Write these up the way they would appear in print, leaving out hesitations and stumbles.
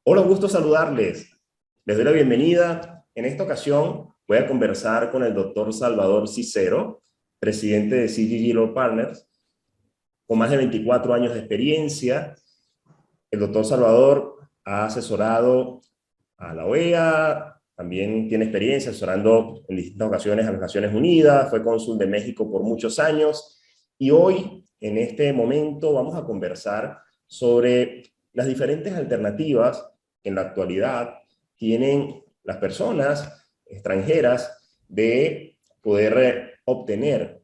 Hola, un gusto saludarles. Les doy la bienvenida. En esta ocasión voy a conversar con el doctor Salvador Cicero, presidente de CGG Law Partners, con más de 24 años de experiencia. El doctor Salvador ha asesorado a la OEA, también tiene experiencia asesorando en distintas ocasiones a las Naciones Unidas, fue cónsul de México por muchos años y hoy, en este momento, vamos a conversar sobre las diferentes alternativas que en la actualidad tienen las personas extranjeras de poder obtener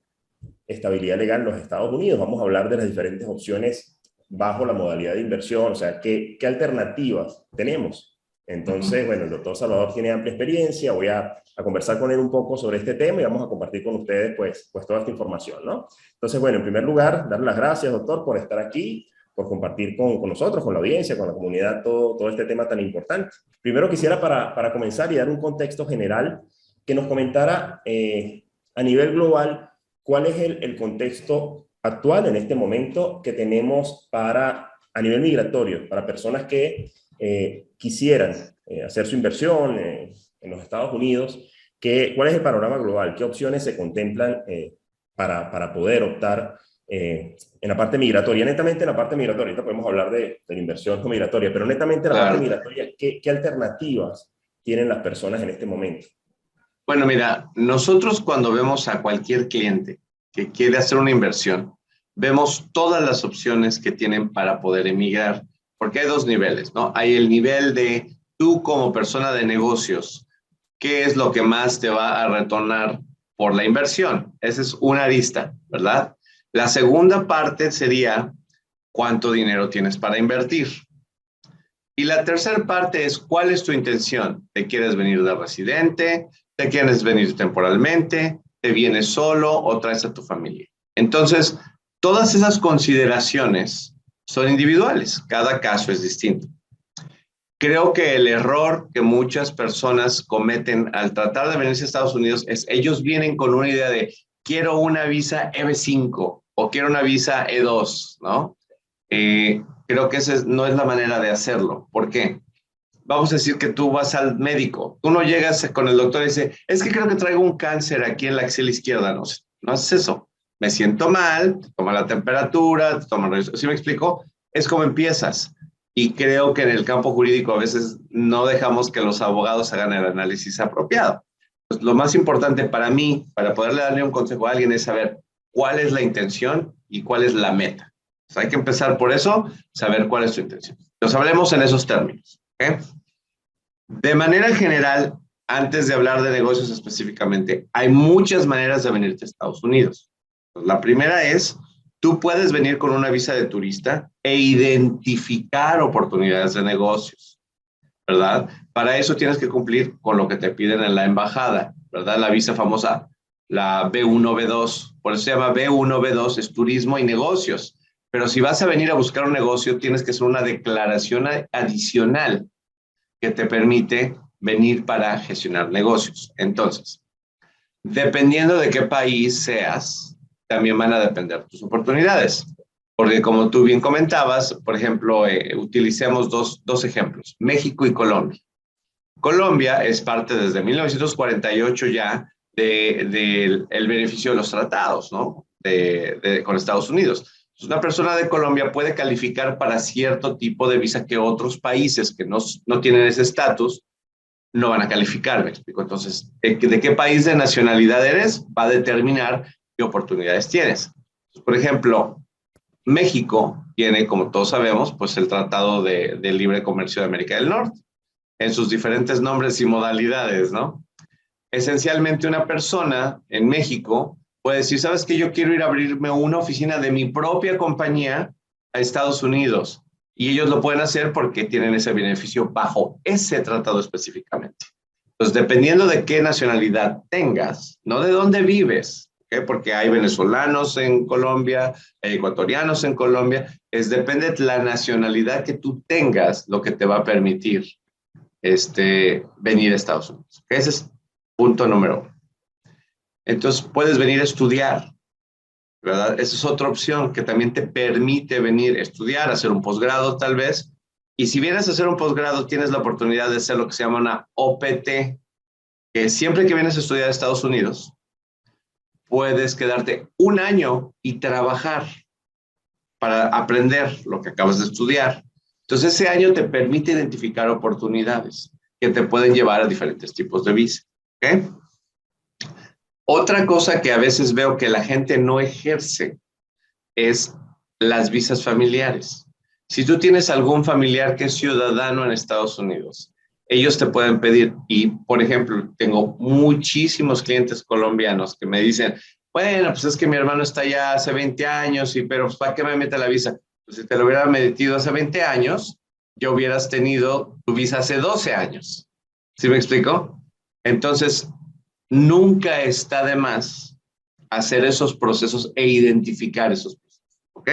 estabilidad legal en los Estados Unidos. Vamos a hablar de las diferentes opciones bajo la modalidad de inversión, o sea, qué alternativas tenemos. Entonces, bueno, el doctor Salvador tiene amplia experiencia, voy a conversar con él un poco sobre este tema y vamos a compartir con ustedes pues toda esta información, ¿no? Entonces, bueno, en primer lugar, darle las gracias, doctor, por estar aquí, por compartir con nosotros, con la audiencia, con la comunidad, todo este tema tan importante. Primero quisiera para comenzar y dar un contexto general que nos comentara a nivel global cuál es el contexto actual en este momento que tenemos a nivel migratorio, para personas que quisieran hacer su inversión en los Estados Unidos. ¿Cuál es el panorama global? ¿Qué opciones se contemplan para poder optar en la parte migratoria? Netamente en la parte migratoria, ahorita podemos hablar de la inversión no migratoria, pero netamente en la parte Claro. migratoria, ¿qué alternativas tienen las personas en este momento? Bueno, mira, nosotros cuando vemos a cualquier cliente que quiere hacer una inversión, vemos todas las opciones que tienen para poder emigrar, porque hay dos niveles, ¿no? Hay el nivel de tú como persona de negocios, ¿qué es lo que más te va a retornar por la inversión? Esa es una arista, ¿verdad? La segunda parte sería cuánto dinero tienes para invertir. Y la tercera parte es cuál es tu intención. ¿Te quieres venir de residente? ¿Te quieres venir temporalmente? ¿Te vienes solo o traes a tu familia? Entonces, todas esas consideraciones son individuales. Cada caso es distinto. Creo que el error que muchas personas cometen al tratar de venirse a Estados Unidos es ellos vienen con una idea de quiero una visa EB5 o quiero una visa E2, ¿no? Creo que esa no es la manera de hacerlo. ¿Por qué? Vamos a decir que tú vas al médico, tú no llegas con el doctor y dice, es que creo que traigo un cáncer aquí en la axila izquierda, no, no es eso, me siento mal, te toma la temperatura, te toma, ¿sí me explico? Es como empiezas. Y creo que en el campo jurídico a veces no dejamos que los abogados hagan el análisis apropiado. Pues lo más importante para mí, para poderle darle un consejo a alguien, es saber cuál es la intención y cuál es la meta. Hay que empezar por eso, saber cuál es tu intención. Nos hablemos en esos términos. ¿Okay? De manera general, antes de hablar de negocios específicamente, hay muchas maneras de venirte a Estados Unidos. La primera es, tú puedes venir con una visa de turista e identificar oportunidades de negocios, ¿verdad? Para eso tienes que cumplir con lo que te piden en la embajada, ¿verdad? La visa famosa, la B1, B2, por eso se llama B1, B2, es turismo y negocios. Pero si vas a venir a buscar un negocio, tienes que hacer una declaración adicional que te permite venir para gestionar negocios. Entonces, dependiendo de qué país seas, también van a depender tus oportunidades. Porque como tú bien comentabas, por ejemplo, utilicemos dos ejemplos, México y Colombia. Colombia es parte desde 1948 ya el beneficio de los tratados, ¿no? Con Estados Unidos. Una persona de Colombia puede calificar para cierto tipo de visa que otros países que no tienen ese estatus no van a calificar, me explico. Entonces, ¿de qué país de nacionalidad eres? Va a determinar qué oportunidades tienes. Por ejemplo, México tiene, como todos sabemos, pues el Tratado de Libre Comercio de América del Norte, en sus diferentes nombres y modalidades, ¿no? Esencialmente una persona en México puede decir, ¿sabes qué? Yo quiero ir a abrirme una oficina de mi propia compañía a Estados Unidos. Y ellos lo pueden hacer porque tienen ese beneficio bajo ese tratado específicamente. Entonces, dependiendo de qué nacionalidad tengas, no de dónde vives, ¿okay? Porque hay venezolanos en Colombia, hay ecuatorianos en Colombia, depende de la nacionalidad que tú tengas lo que te va a permitir venir a Estados Unidos. Ese es punto número uno. Entonces, puedes venir a estudiar, ¿verdad? Esa es otra opción que también te permite venir a estudiar, hacer un posgrado tal vez, Y si vienes a hacer un posgrado, tienes la oportunidad de hacer lo que se llama una OPT, que siempre que vienes a estudiar a Estados Unidos, puedes quedarte un año y trabajar para aprender lo que acabas de estudiar. Entonces, ese año te permite identificar oportunidades que te pueden llevar a diferentes tipos de visa. ¿Okay? Otra cosa que a veces veo que la gente no ejerce es las visas familiares. Si tú tienes algún familiar que es ciudadano en Estados Unidos, ellos te pueden pedir, y por ejemplo, tengo muchísimos clientes colombianos que me dicen, bueno, pues es que mi hermano está allá hace 20 años, pero pues, ¿para qué me mete la visa? Pues si te lo hubiera metido hace 20 años, ya hubieras tenido tu visa hace 12 años. ¿Sí me explico? Entonces, nunca está de más hacer esos procesos e identificar esos procesos. ¿Ok?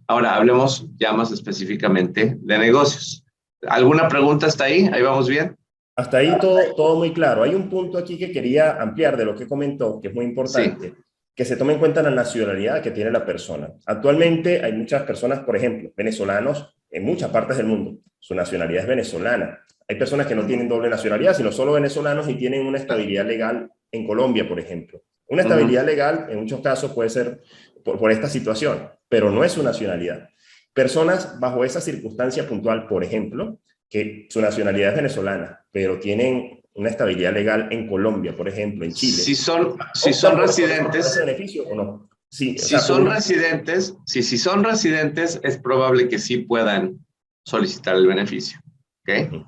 Ahora, hablemos ya más específicamente de negocios. ¿Alguna pregunta hasta ahí? ¿Ahí vamos bien? Hasta ahí todo muy claro. Hay un punto aquí que quería ampliar de lo que comentó, que es muy Sí. importante, que se tome en cuenta la nacionalidad que tiene la persona. Actualmente hay muchas personas, por ejemplo, venezolanos en muchas partes del mundo. Su nacionalidad es venezolana. Hay personas que no tienen doble nacionalidad, sino solo venezolanos y tienen una estabilidad legal en Colombia, por ejemplo. Una estabilidad legal, en muchos casos, puede ser por esta situación, pero no es su nacionalidad. Personas bajo esa circunstancia puntual, por ejemplo, que su nacionalidad es venezolana, pero tienen una estabilidad legal en Colombia, por ejemplo, en Chile, Si ¿optan son por ese residentes, beneficio o no? Sí, o si sea, son residentes, si son residentes, es probable que sí puedan solicitar el beneficio. ¿Ok?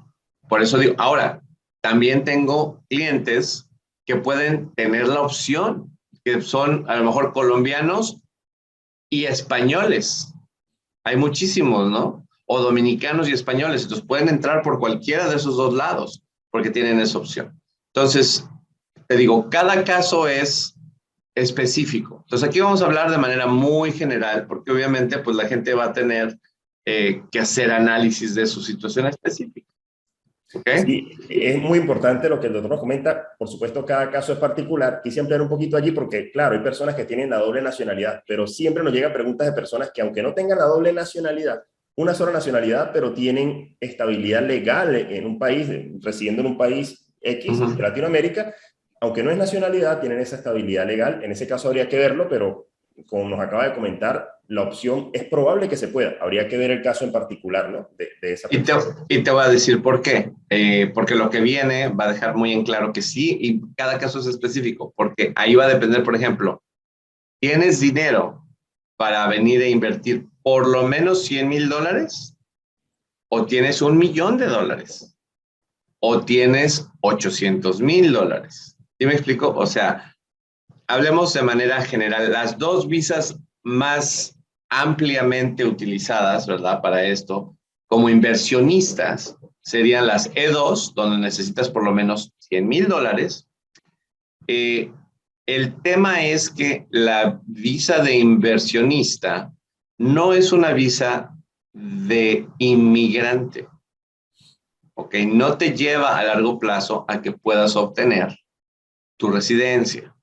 Por eso digo, ahora, también tengo clientes que pueden tener la opción, que son a lo mejor colombianos y españoles. Hay muchísimos, ¿no? O dominicanos y españoles. Entonces pueden entrar por cualquiera de esos dos lados porque tienen esa opción. Entonces, te digo, cada caso es específico. Entonces aquí vamos a hablar de manera muy general porque obviamente pues la gente va a tener que hacer análisis de su situación específica. ¿Ok? sí, es muy importante lo que el doctor nos comenta. Por supuesto, cada caso es particular. Quise ampliar un poquito allí porque, claro, hay personas que tienen la doble nacionalidad, pero siempre nos llegan preguntas de personas que, aunque no tengan la doble nacionalidad, una sola nacionalidad, pero tienen estabilidad legal en un país, residiendo en un país X de Latinoamérica, aunque no es nacionalidad, tienen esa estabilidad legal. En ese caso habría que verlo, pero como nos acaba de comentar, la opción es probable que se pueda. Habría que ver el caso en particular, ¿no? De esa Y te, persona. y te voy a decir por qué. Porque lo que viene va a dejar muy en claro que sí, y cada caso es específico, porque ahí va a depender, por ejemplo, ¿tienes dinero para venir a invertir por lo menos $100,000? ¿O tienes $1,000,000? ¿O tienes $800,000? ¿Sí me explico? O sea, hablemos de manera general. Las dos visas más ampliamente utilizadas, ¿verdad? Para esto, como inversionistas, serían las E2, donde necesitas por lo menos $100,000. Eh, el tema es que la visa de inversionista no es una visa de inmigrante, ¿ok? No te lleva a largo plazo a que puedas obtener tu residencia,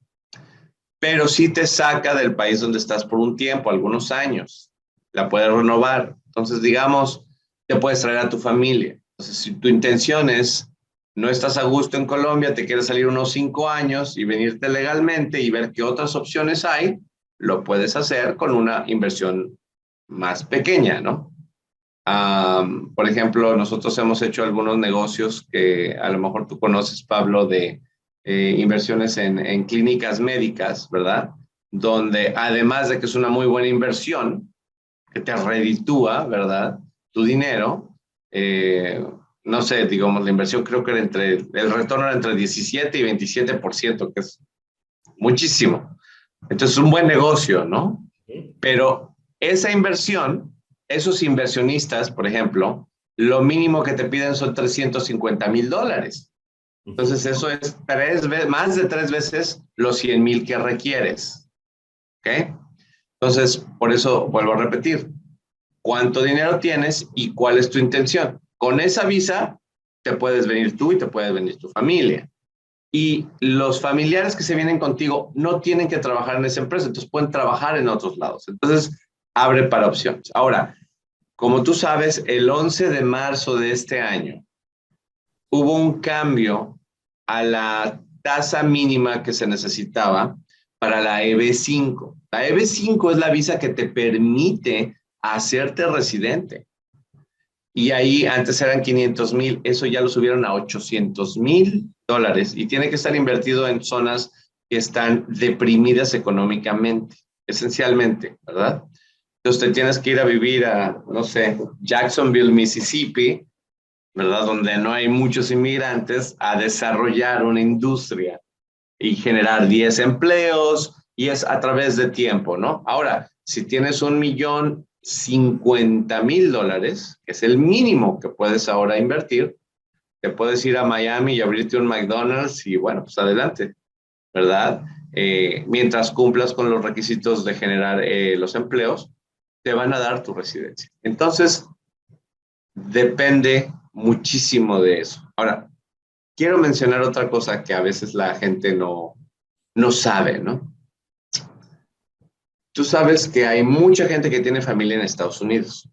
pero sí te saca del país donde estás por un tiempo, algunos años. La puedes renovar. Entonces, digamos, te puedes traer a tu familia. Entonces, si tu intención es, no estás a gusto en Colombia, te quieres salir unos 5 años y venirte legalmente y ver qué otras opciones hay, lo puedes hacer con una inversión más pequeña, ¿no? Por ejemplo, nosotros hemos hecho algunos negocios que a lo mejor tú conoces, Pablo, de inversiones en clínicas médicas, ¿verdad? Donde además de que es una muy buena inversión, que te reditúa, ¿verdad? Tu dinero, eh, no sé, digamos, la inversión creo que era el retorno era entre 17 y 27%, que es muchísimo. Entonces, es un buen negocio, ¿no? Pero esa inversión, esos inversionistas, por ejemplo, lo mínimo que te piden son $350,000. Entonces, eso es más de 3 veces los 100,000 que requieres. ¿Ok? Entonces, por eso vuelvo a repetir, ¿cuánto dinero tienes y cuál es tu intención? Con esa visa te puedes venir tú y te puede venir tu familia. Y los familiares que se vienen contigo no tienen que trabajar en esa empresa, entonces pueden trabajar en otros lados. Entonces, abre para opciones. Ahora, como tú sabes, el 11 de marzo de este año hubo un cambio a la tasa mínima que se necesitaba para la EB5. La EB5 es la visa que te permite hacerte residente. Y ahí antes eran 500,000, eso ya lo subieron a $800,000 y tiene que estar invertido en zonas que están deprimidas económicamente, esencialmente, ¿verdad? Entonces te tienes que ir a vivir a, no sé, Jacksonville, Mississippi, ¿verdad? Donde no hay muchos inmigrantes, a desarrollar una industria y generar 10 empleos, y es a través de tiempo, ¿no? Ahora, si tienes $1,050,000, que es el mínimo que puedes ahora invertir, te puedes ir a Miami y abrirte un McDonald's y bueno, pues adelante, ¿verdad? Mientras cumplas con los requisitos de generar los empleos, te van a dar tu residencia. Entonces, depende muchísimo de eso. Ahora, quiero mencionar otra cosa que a veces la gente no sabe, ¿no? Tú sabes que hay mucha gente que tiene familia en Estados Unidos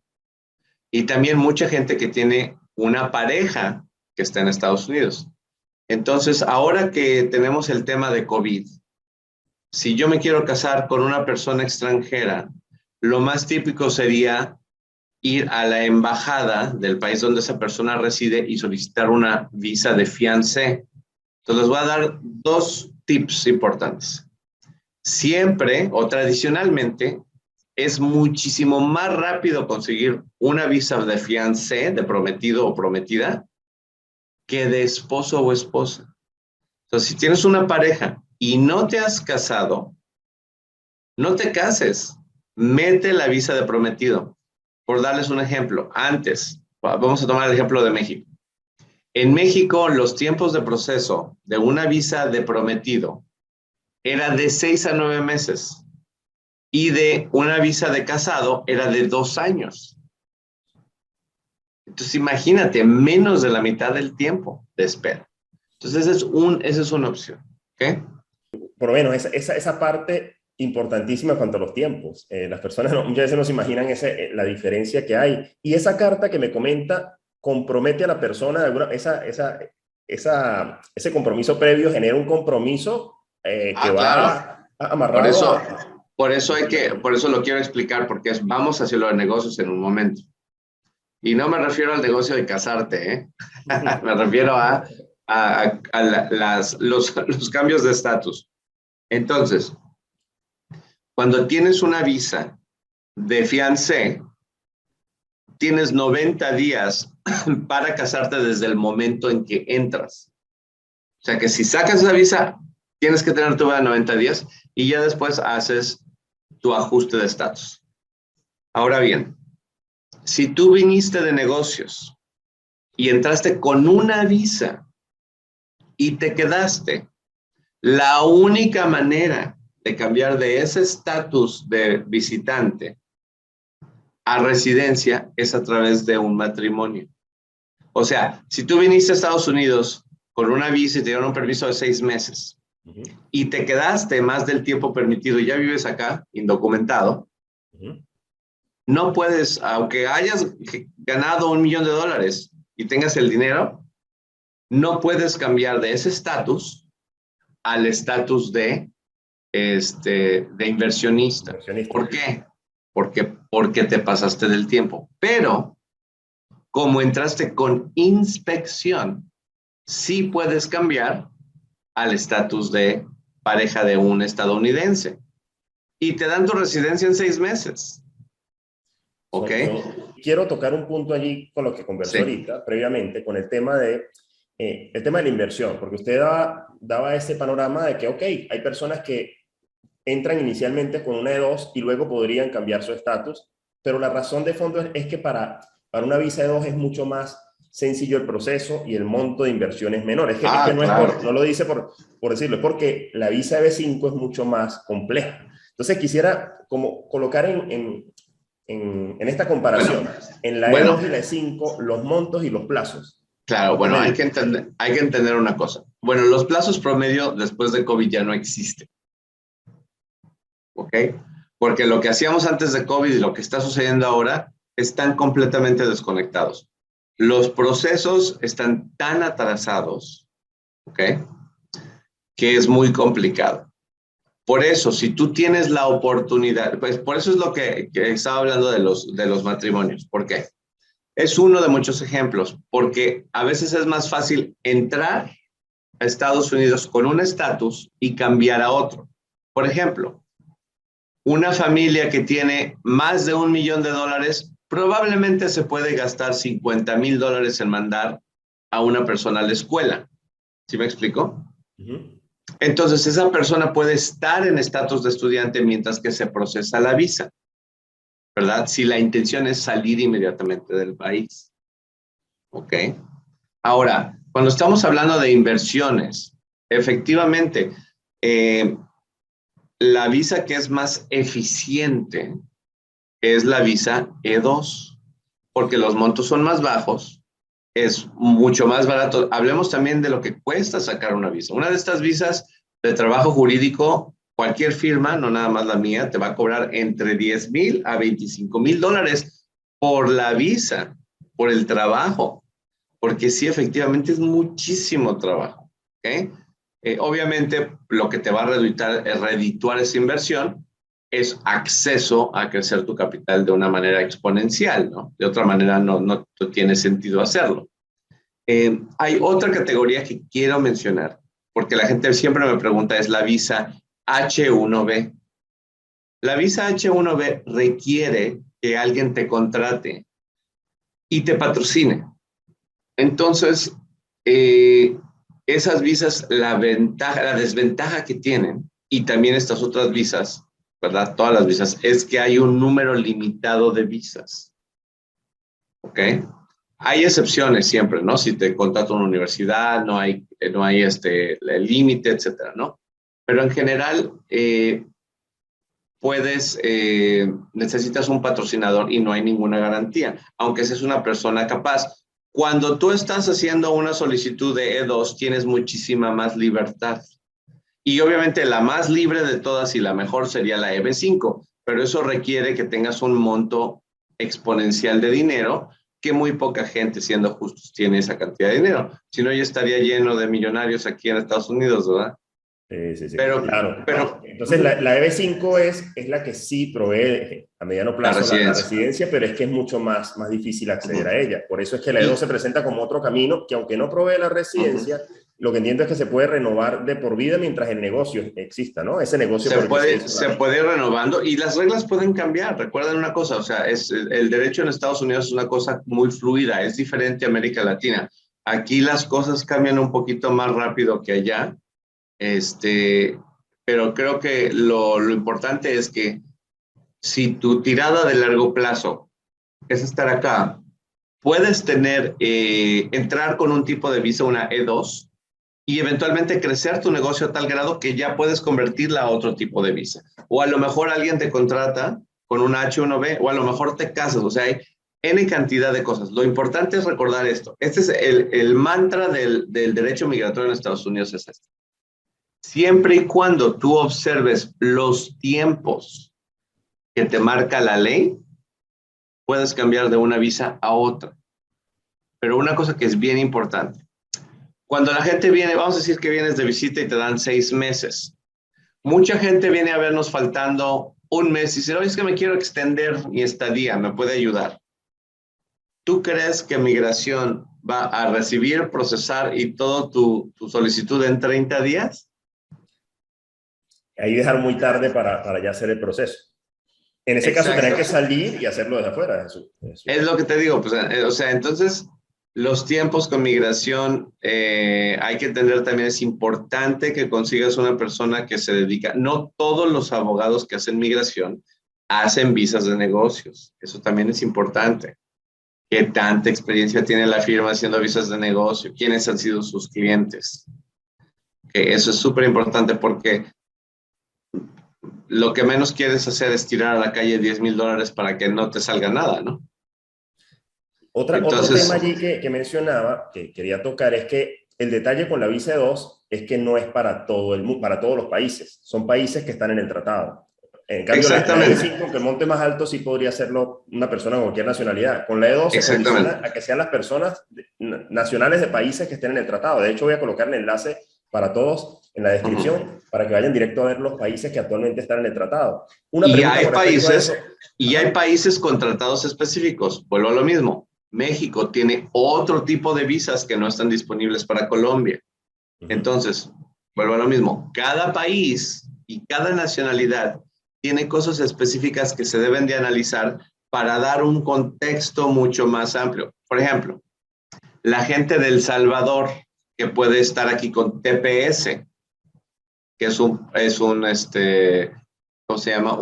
y también mucha gente que tiene una pareja que está en Estados Unidos. Entonces, ahora que tenemos el tema de COVID, si yo me quiero casar con una persona extranjera, lo más típico sería ir a la embajada del país donde esa persona reside y solicitar una visa de fiancé. Entonces, les voy a dar 2 tips importantes. Siempre o tradicionalmente es muchísimo más rápido conseguir una visa de fiancé, de prometido o prometida, que de esposo o esposa. Entonces, si tienes una pareja y no te has casado, no te cases, mete la visa de prometido. Por darles un ejemplo, antes, vamos a tomar el ejemplo de México. En México, los tiempos de proceso de una visa de prometido era de 6 a 9 meses y de una visa de casado era de 2 años. Entonces, imagínate, menos de la mitad del tiempo de espera. Entonces, esa es una opción. ¿Okay? Por lo menos esa parte importantísima en cuanto a los tiempos. Las personas muchas veces no se imaginan la diferencia que hay. Y esa carta que me comenta compromete a la persona, de alguna, ese compromiso previo genera un compromiso que Claro. va amarrado Por eso lo quiero explicar, porque vamos hacia los negocios en un momento. Y no me refiero al negocio de casarte, ¿eh? Me refiero a los cambios de estatus. Entonces, cuando tienes una visa de fiancé, tienes 90 días para casarte desde el momento en que entras. O sea que si sacas la visa, tienes que tener tu boda 90 días y ya después haces tu ajuste de estatus. Ahora bien, si tú viniste de negocios y entraste con una visa y te quedaste, la única manera de cambiar de ese estatus de visitante a residencia es a través de un matrimonio. O sea, si tú viniste a Estados Unidos con una visa y te dieron un permiso de 6 meses y te quedaste más del tiempo permitido y ya vives acá, indocumentado, no puedes, aunque hayas ganado $1,000,000 y tengas el dinero, no puedes cambiar de ese estatus al estatus de inversionista. ¿Por qué? Porque te pasaste del tiempo. Pero, como entraste con inspección, sí puedes cambiar al estatus de pareja de un estadounidense. Y te dan tu residencia en 6 meses. ¿Ok? Quiero tocar un punto allí con lo que conversó ahorita, previamente, con el tema de la inversión, porque usted daba ese panorama de que, ok, hay personas que entran inicialmente con una E2 y luego podrían cambiar su estatus, pero la razón de fondo es que para una visa E2 es mucho más sencillo el proceso y el monto de inversión es menor. Es que no, claro. No lo dice por decirlo, es porque la visa EB5 es mucho más compleja. Entonces quisiera como colocar en esta comparación, en la E2 y la E5, los montos y los plazos. Claro, bueno, hay que entender una cosa. Bueno, los plazos promedio después de COVID ya no existen. ¿Ok? Porque lo que hacíamos antes de COVID y lo que está sucediendo ahora están completamente desconectados. Los procesos están tan atrasados, ¿ok?, que es muy complicado. Por eso, si tú tienes la oportunidad, pues por eso es lo que estaba hablando de los matrimonios. ¿Por qué? Es uno de muchos ejemplos, porque a veces es más fácil entrar a Estados Unidos con un estatus y cambiar a otro. Por ejemplo, una familia que tiene más de $1,000,000 probablemente se puede gastar $50,000 en mandar a una persona a la escuela. ¿Sí me explico? Entonces, esa persona puede estar en estatus de estudiante mientras que se procesa la visa, ¿verdad? Si la intención es salir inmediatamente del país. ¿Ok? Ahora, cuando estamos hablando de inversiones, efectivamente, la visa que es más eficiente es la visa E2, porque los montos son más bajos, es mucho más barato. Hablemos también de lo que cuesta sacar una visa. Una de estas visas de trabajo jurídico, cualquier firma, no nada más la mía, te va a cobrar entre $10,000 a $25,000 por la visa, por el trabajo, porque sí, efectivamente es muchísimo trabajo. ¿Okay? Obviamente, lo que te va a redituar esa inversión es acceso a crecer tu capital de una manera exponencial, ¿no? De otra manera no tiene sentido hacerlo. Hay otra categoría que quiero mencionar, porque la gente siempre me pregunta, es la visa H1B. La visa H1B requiere que alguien te contrate y te patrocine. Entonces, esas visas, la desventaja que tienen, y también estas otras visas, ¿verdad? Todas las visas, es que hay un número limitado de visas. ¿Ok? Hay excepciones siempre, ¿no? Si te contrata una universidad, no hay el límite, etcétera, ¿no? Pero en general, necesitas un patrocinador y no hay ninguna garantía, aunque seas una persona capaz. Cuando tú estás haciendo una solicitud de E2, tienes muchísima más libertad. Y obviamente la más libre de todas y la mejor sería la EB5, pero eso requiere que tengas un monto exponencial de dinero, que muy poca gente, siendo justos, tiene esa cantidad de dinero. Si no, ya estaría lleno de millonarios aquí en Estados Unidos, ¿verdad? Sí, Pero, claro. Entonces, la EB5 es la que sí provee a mediano plazo la residencia, pero es que es mucho más difícil acceder a ella. Por eso es que la E2 se presenta como otro camino que, aunque no provee la residencia, lo que entiendo es que se puede renovar de por vida mientras el negocio exista, ¿no? Ese negocio se puede ir renovando y las reglas pueden cambiar. Recuerden una cosa, o sea, el derecho en Estados Unidos es una cosa muy fluida, es diferente a América Latina. Aquí las cosas cambian un poquito más rápido que allá. Pero creo que lo importante es que si tu tirada de largo plazo es estar acá, puedes entrar con un tipo de visa, una E2, y eventualmente crecer tu negocio a tal grado que ya puedes convertirla a otro tipo de visa. O a lo mejor alguien te contrata con una H1B, o a lo mejor te casas, o sea, hay N cantidad de cosas. Lo importante es recordar esto. Este es el mantra del derecho migratorio en Estados Unidos, es este. Siempre y cuando tú observes los tiempos que te marca la ley, puedes cambiar de una visa a otra. Pero una cosa que es bien importante, cuando la gente viene, vamos a decir que vienes de visita y te dan 6 meses. Mucha gente viene a vernos faltando un mes y dice, oye, es que me quiero extender mi estadía, ¿me puede ayudar? ¿Tú crees que migración va a recibir, procesar y todo tu solicitud en 30 días? Ahí dejar muy tarde para ya hacer el proceso. En ese caso, tener que salir y hacerlo desde afuera. Es lo que te digo, pues, o sea, entonces los tiempos con migración hay que entender también, es importante que consigas una persona que se dedica. No todos los abogados que hacen migración hacen visas de negocios. Eso también es importante. ¿Qué tanta experiencia tiene la firma haciendo visas de negocio? ¿Quiénes han sido sus clientes? Que eso es súper importante porque lo que menos quieres hacer es tirar a la calle $10,000 para que no te salga nada, ¿no? Otro tema allí que mencionaba, que quería tocar, es que el detalle con la visa 2 es que no es para todo para todos los países. Son países que están en el tratado. En cambio, la Exactamente, E5, aunque el monte más alto, sí podría hacerlo una persona con cualquier nacionalidad. Con la E2 se exactamente. condiciona a que sean las personas nacionales de países que estén en el tratado. De hecho, voy a colocar el enlace para todos en la Ujú. descripción para que vayan directo a ver los países que actualmente están en el tratado. Una Y pregunta hay con respecto a eso. países, y hay Ajá. países con tratados específicos. Vuelvo a lo mismo. México tiene otro tipo de visas que no están disponibles para Colombia. Ujú. Entonces, vuelvo a lo mismo. Cada país y cada nacionalidad tiene cosas específicas que se deben de analizar para dar un contexto mucho más amplio. Por ejemplo, la gente de El Salvador que puede estar aquí con TPS, que ¿cómo se llama?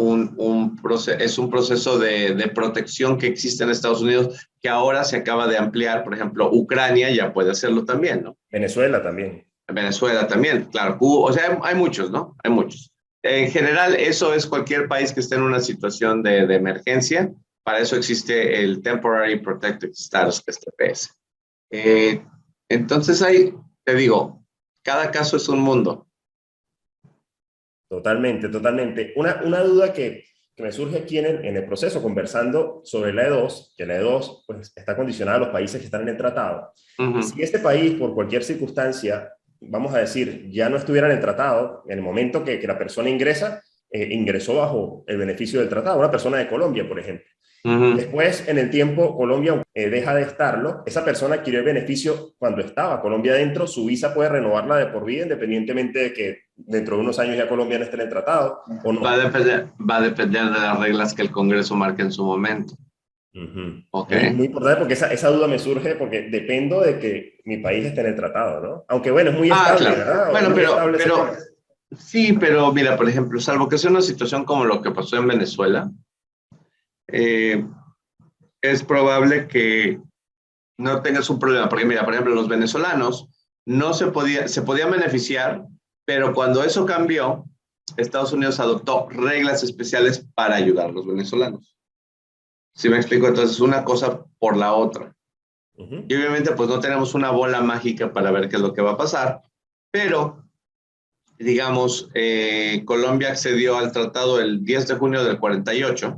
Es un proceso de protección que existe en Estados Unidos que ahora se acaba de ampliar. Por ejemplo, Ucrania ya puede hacerlo también, ¿no? Venezuela también. Venezuela también, claro. Cuba, o sea, hay muchos, ¿no? Hay muchos. En general, eso es cualquier país que esté en una situación de emergencia. Para eso existe el Temporary Protected Status, que es TPS. Eh, entonces, te digo, cada caso es un mundo. Totalmente, totalmente. Una duda que me surge aquí en el proceso, conversando sobre la E2, que la E2 pues, está condicionada a los países que están en el tratado. Uh Si -huh. este país, por cualquier circunstancia, vamos a decir, ya no estuviera en el tratado, en el momento que la persona ingresa, ingresó bajo el beneficio del tratado, una persona de Colombia, por ejemplo. Uh -huh. Después, en el tiempo, Colombia deja de estarlo. Esa persona adquirió el beneficio cuando estaba Colombia dentro. Su visa puede renovarla de por vida, independientemente de que dentro de unos años ya Colombia no esté en el tratado o no. Va a depender de las reglas que el Congreso marque en su momento. Ujú. Ok. Muy importante porque esa duda me surge porque dependo de que mi país esté en el tratado, ¿no? Aunque bueno, es muy Ah, estable, claro. ¿verdad? Es Bueno, muy estable ese tema. sí, pero mira, por ejemplo, salvo que sea una situación como lo que pasó en Venezuela, eh, es probable que no tengas un problema. Porque mira, por ejemplo, los venezolanos no se podían beneficiar, pero cuando eso cambió, Estados Unidos adoptó reglas especiales para ayudar a los venezolanos. ¿Sí me explico? Entonces, una cosa por la otra. Y Ujú. obviamente, pues no tenemos una bola mágica para ver qué es lo que va a pasar, pero digamos, Colombia accedió al tratado el 10 de junio del 48,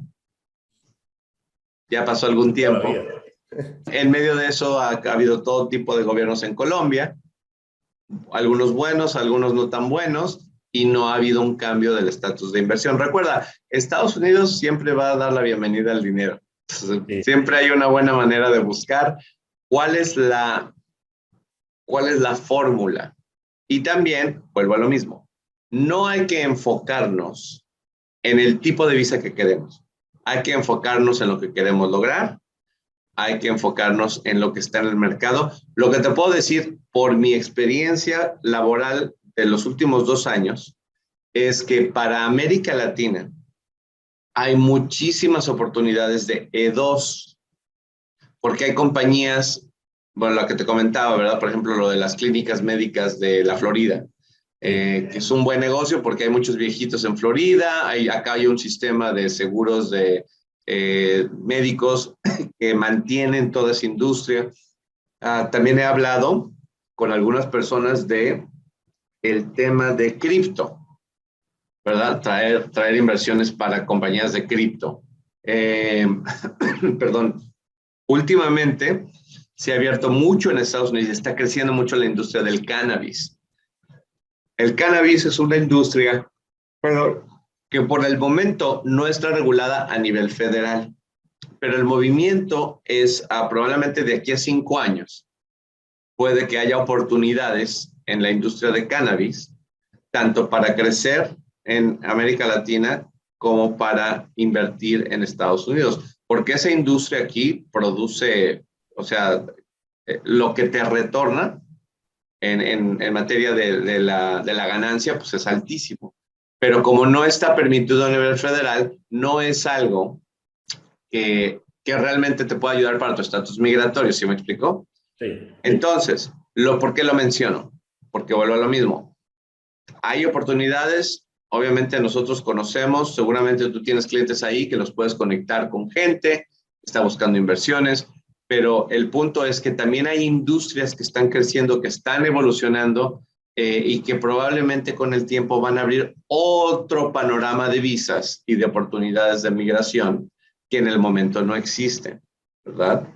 ya pasó algún Toda la tiempo. vida. En medio de eso ha habido todo tipo de gobiernos en Colombia, algunos buenos, algunos no tan buenos, y no ha habido un cambio del estatus de inversión. Recuerda, Estados Unidos siempre va a dar la bienvenida al dinero. Sí, Siempre hay una buena manera de buscar cuál es cuál es la fórmula. Y también, vuelvo a lo mismo, no hay que enfocarnos en el tipo de visa que queremos. Hay que enfocarnos en lo que queremos lograr, hay que enfocarnos en lo que está en el mercado. Lo que te puedo decir por mi experiencia laboral de los últimos 2 años es que para América Latina hay muchísimas oportunidades de E2, porque hay compañías, bueno, la que te comentaba, ¿verdad? Por ejemplo, lo de las clínicas médicas de la Florida, sí. que es un buen negocio porque hay muchos viejitos en Florida, acá hay un sistema de seguros de médicos que mantienen toda esa industria. También he hablado con algunas personas de el tema de cripto, ¿verdad? Traer inversiones para compañías de cripto. Perdón, últimamente se ha abierto mucho en Estados Unidos, está creciendo mucho la industria del cannabis. El cannabis es una industria, perdón, que por el momento no está regulada a nivel federal, pero el movimiento es probablemente de aquí a 5 años. Puede que haya oportunidades en la industria de cannabis, tanto para crecer en América Latina como para invertir en Estados Unidos, porque esa industria aquí produce, o sea, lo que te retorna en materia de la ganancia, pues es altísimo. Pero como no está permitido a nivel federal, no es algo que realmente te pueda ayudar para tu estatus migratorio, ¿sí me explicó? Sí. Entonces, ¿por qué lo menciono? Porque vuelvo a lo mismo. Hay oportunidades, obviamente nosotros conocemos, seguramente tú tienes clientes ahí que los puedes conectar con gente, está buscando inversiones, pero el punto es que también hay industrias que están creciendo, que están evolucionando, y que probablemente con el tiempo van a abrir otro panorama de visas y de oportunidades de migración que en el momento no existen, ¿verdad?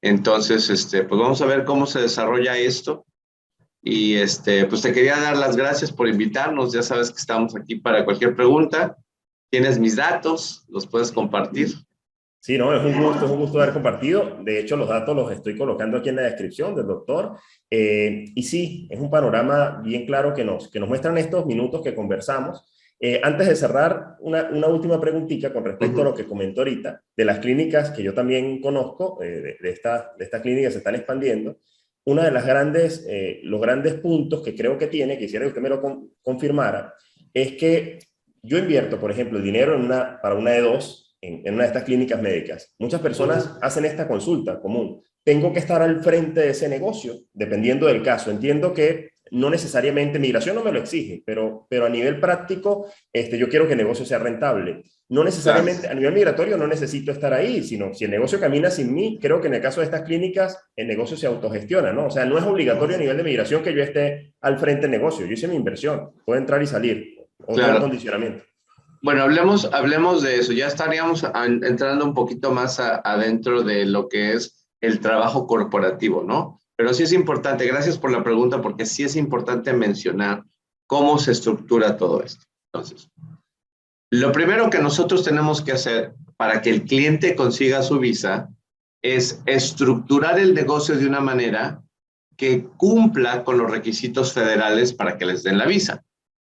Entonces, pues vamos a ver cómo se desarrolla esto. Y pues te quería dar las gracias por invitarnos. Ya sabes que estamos aquí para cualquier pregunta. Tienes mis datos, los puedes compartir. Sí, no, es un gusto haber compartido. De hecho, los datos los estoy colocando aquí en la descripción del doctor. Y sí, es un panorama bien claro que nos muestran estos minutos que conversamos. Antes de cerrar, una última preguntita con respecto a lo que comentó ahorita, de las clínicas que yo también conozco, de estas clínicas se están expandiendo. Una de las los grandes puntos que creo que tiene, quisiera que usted me lo confirmara, es que yo invierto, por ejemplo, el dinero para una de dos en una de estas clínicas médicas. Muchas personas hacen esta consulta común. Tengo que estar al frente de ese negocio, dependiendo del caso. Entiendo que no necesariamente migración no me lo exige, pero a nivel práctico, yo quiero que el negocio sea rentable. No Claro. necesariamente a nivel migratorio no necesito estar ahí, sino si el negocio camina sin mí, creo que en el caso de estas clínicas el negocio se autogestiona, ¿no? O sea, no es obligatorio a nivel de migración que yo esté al frente del negocio. Yo hice mi inversión, puedo entrar y salir. Otro Claro. condicionamiento. Bueno, hablemos de eso. Ya estaríamos entrando un poquito más adentro de lo que es el trabajo corporativo, ¿no? Pero sí es importante, gracias por la pregunta, porque sí es importante mencionar cómo se estructura todo esto. Entonces, lo primero que nosotros tenemos que hacer para que el cliente consiga su visa es estructurar el negocio de una manera que cumpla con los requisitos federales para que les den la visa,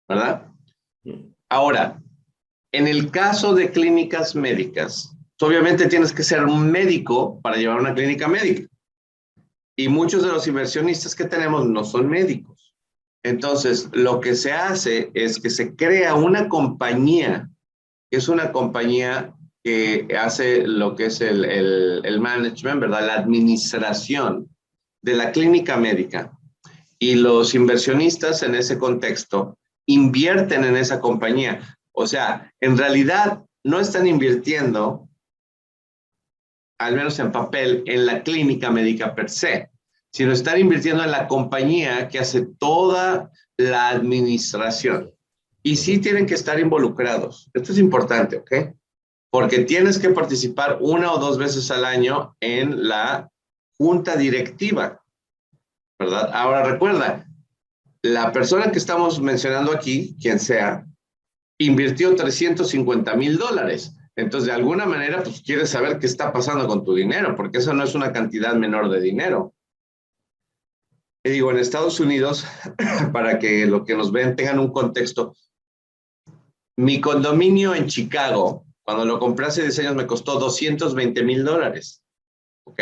¿verdad? Ahora, en el caso de clínicas médicas, obviamente tienes que ser un médico para llevar una clínica médica. Y muchos de los inversionistas que tenemos no son médicos. Entonces, lo que se hace es que se crea una compañía, que es una compañía que hace lo que es el management, ¿verdad? La administración de la clínica médica. Y los inversionistas en ese contexto invierten en esa compañía. O sea, en realidad no están invirtiendo, al menos en papel, en la clínica médica per se, sino están invirtiendo en la compañía que hace toda la administración. Y sí tienen que estar involucrados. Esto es importante, ¿ok? Porque tienes que participar 1 o 2 veces al año en la junta directiva, ¿verdad? Ahora recuerda, la persona que estamos mencionando aquí, quien sea, invirtió $350,000. Entonces, de alguna manera, pues quieres saber qué está pasando con tu dinero, porque eso no es una cantidad menor de dinero. Y digo, en Estados Unidos, para que lo que nos ven tengan un contexto, mi condominio en Chicago, cuando lo compré hace 10 años, me costó $220,000. ¿Ok?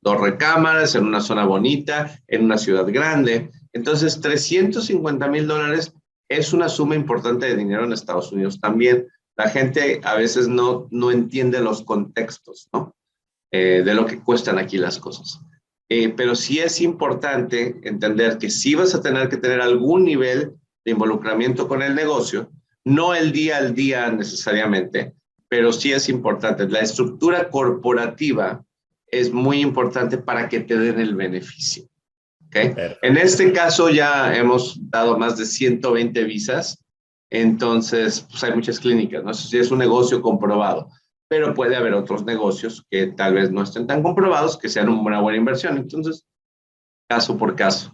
2 recámaras en una zona bonita, en una ciudad grande. Entonces, $350,000 es una suma importante de dinero en Estados Unidos también. La gente a veces no entiende los contextos, ¿no? De lo que cuestan aquí las cosas. Pero sí es importante entender que sí vas a tener que tener algún nivel de involucramiento con el negocio, no el día al día necesariamente, pero sí es importante. La estructura corporativa es muy importante para que te den el beneficio. ¿Okay? En Perfecto. este caso ya hemos dado más de 120 visas, entonces pues hay muchas clínicas, ¿no? Eso sí es un negocio comprobado, pero puede haber otros negocios que tal vez no estén tan comprobados, que sean una buena inversión, entonces caso por caso.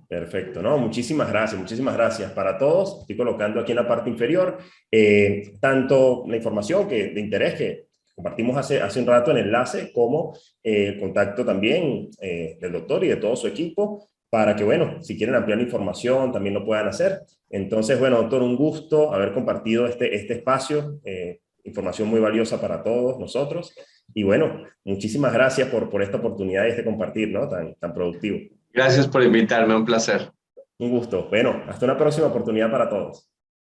Perfecto, ¿no? Muchísimas gracias para todos. Estoy colocando aquí en la parte inferior tanto la información de interés que compartimos hace un rato en enlace, como el contacto también del doctor y de todo su equipo, para que, bueno, si quieren ampliar la información, también lo puedan hacer. Entonces, bueno, doctor, un gusto haber compartido este espacio, información muy valiosa para todos nosotros. Y bueno, muchísimas gracias por esta oportunidad y este compartir, ¿no? Tan productivo. Gracias por invitarme, un placer. Un gusto. Bueno, hasta una próxima oportunidad para todos.